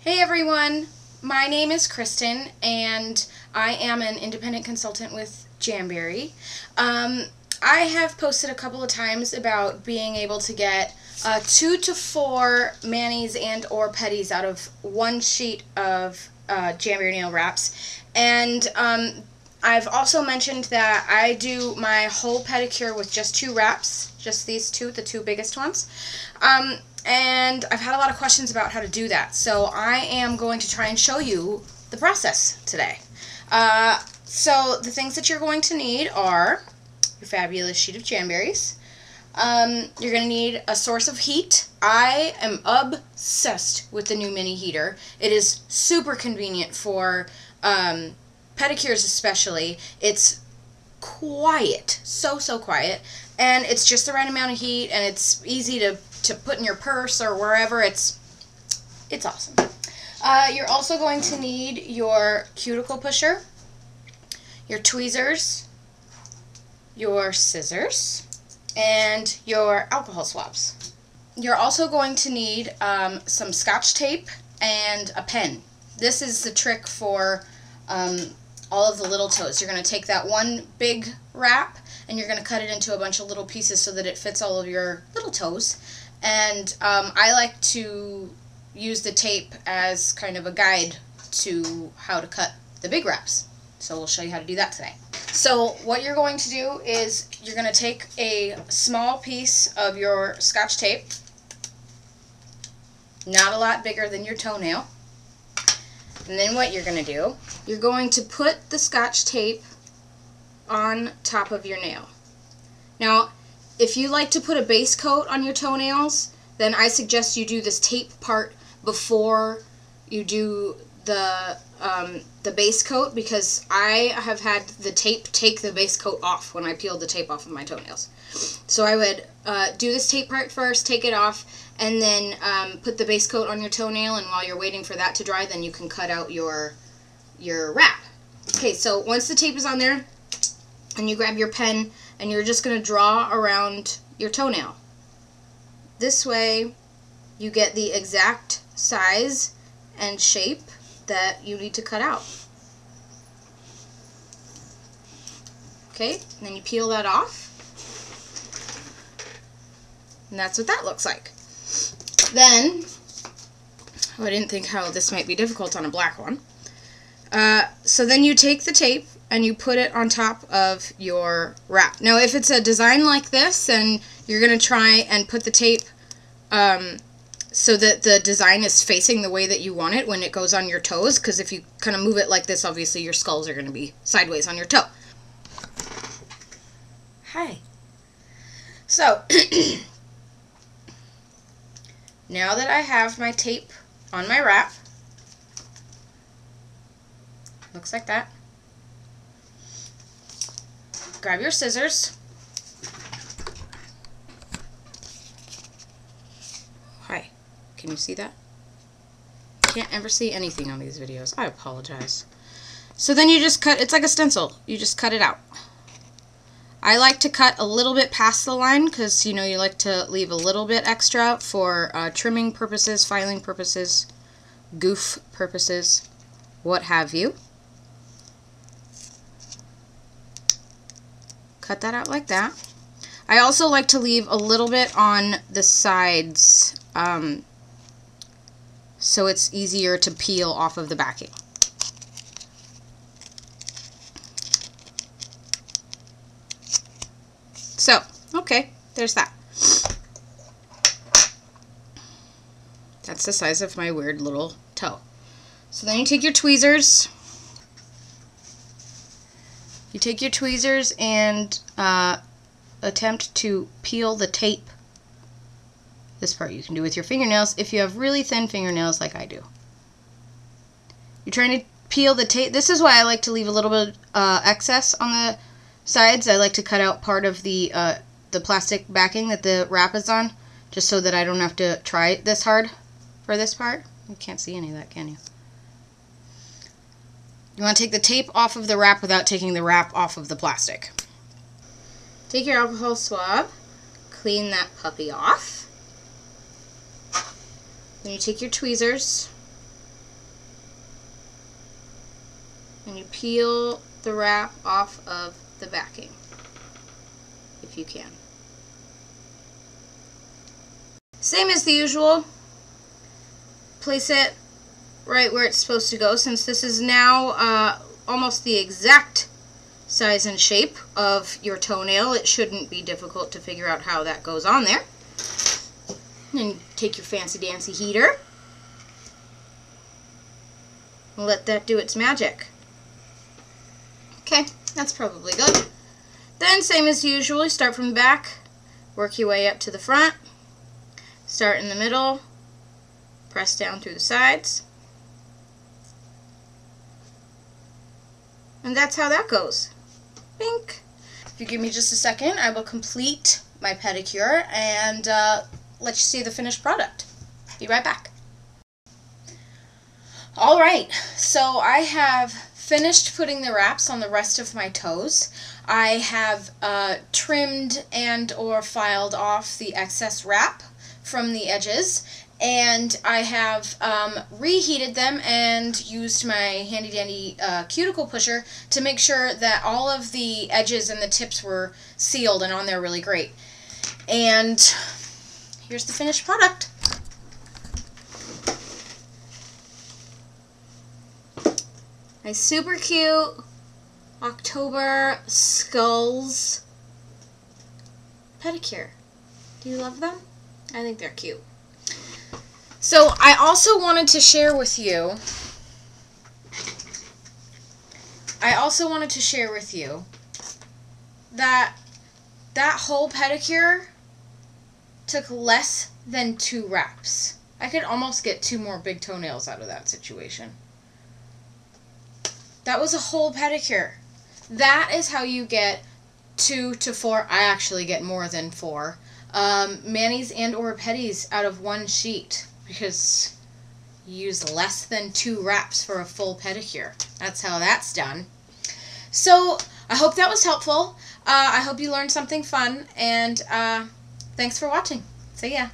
Hey everyone, my name is Kristen and I am an independent consultant with Jamberry. I have posted a couple of times about being able to get 2 to 4 manis and or pedis out of one sheet of Jamberry nail wraps, and I've also mentioned that I do my whole pedicure with just 2 wraps, just these 2, the 2 biggest ones. And I've had a lot of questions about how to do that, so I am going to try and show you the process today. So the things that you're going to need are your fabulous sheet of Jamberries. You're going to need a source of heat. I am obsessed with the new mini heater. It is super convenient for pedicures especially. It's quiet, so quiet, and it's just the right amount of heat, and it's easy to put in your purse or wherever. It's awesome. You're also going to need your cuticle pusher, your tweezers, your scissors, and your alcohol swabs. You're also going to need some Scotch tape and a pen. This is the trick for all of the little toes. You're going to take that one big wrap and you're going to cut it into a bunch of little pieces so that it fits all of your little toes. And I like to use the tape as kind of a guide to how to cut the big wraps. So we'll show you how to do that today. So what you're going to do is you're going to take a small piece of your Scotch tape, not a lot bigger than your toenail. And then what you're going to do, you're going to put the Scotch tape on top of your nail. Now, if you like to put a base coat on your toenails, then I suggest you do this tape part before you do the base coat, because I have had the tape take the base coat off when I peeled the tape off of my toenails. So I would do this tape part first, take it off, and then put the base coat on your toenail, and while you're waiting for that to dry, then you can cut out your wrap. Okay, so once the tape is on there, and you grab your pen, and you're just going to draw around your toenail. This way, you get the exact size and shape that you need to cut out. Okay, and then you peel that off. And that's what that looks like. Then, oh, I didn't think how this might be difficult on a black one. So then you take the tape and you put it on top of your wrap. Now if it's a design like this, then you're going to try and put the tape so that the design is facing the way that you want it when it goes on your toes, because if you kind of move it like this, obviously your skulls are going to be sideways on your toe. Hi. So, now that I have my tape on my wrap, looks like that. Grab your scissors. Hi, can you see that? Can't ever see anything on these videos. I apologize. So then you just cut, it's like a stencil. You just cut it out. I like to cut a little bit past the line because, you know, you like to leave a little bit extra for trimming purposes, filing purposes, goof purposes, what have you. Cut that out like that. I also like to leave a little bit on the sides so it's easier to peel off of the backing. So, okay, there's that. That's the size of my weird little toe. So then you take your tweezers. You take your tweezers and attempt to peel the tape. This part you can do with your fingernails if you have really thin fingernails like I do. You're trying to peel the tape. This is why I like to leave a little bit excess on the sides. I like to cut out part of the plastic backing that the wrap is on, just so that I don't have to try this hard for this part. You can't see any of that, can you? You want to take the tape off of the wrap without taking the wrap off of the plastic. Take your alcohol swab, clean that puppy off. Then you take your tweezers and you peel the wrap off of the backing, if you can. Same as the usual, place it right where it's supposed to go. Since this is now almost the exact size and shape of your toenail, it shouldn't be difficult to figure out how that goes on there. And take your fancy dancy heater and let that do its magic. Okay, that's probably good. Then same as usual, you start from the back, work your way up to the front, start in the middle, press down through the sides, and that's how that goes. Bink. If you give me just a second, I will complete my pedicure and let you see the finished product. Be right back. Alright, so I have finished putting the wraps on the rest of my toes. I have trimmed and or filed off the excess wrap from the edges, and I have reheated them and used my handy dandy cuticle pusher to make sure that all of the edges and the tips were sealed and on there really great. And here's the finished product. My super cute October skulls pedicure. Do you love them? I think they're cute. So I also wanted to share with you that that whole pedicure took less than 2 wraps. I could almost get 2 more big toenails out of that situation. That was a whole pedicure. That is how you get 2 to 4, I actually get more than 4, manis and or pedis out of one sheet, because you use less than 2 wraps for a full pedicure. That's how that's done. So I hope that was helpful. I hope you learned something fun, and thanks for watching. See ya.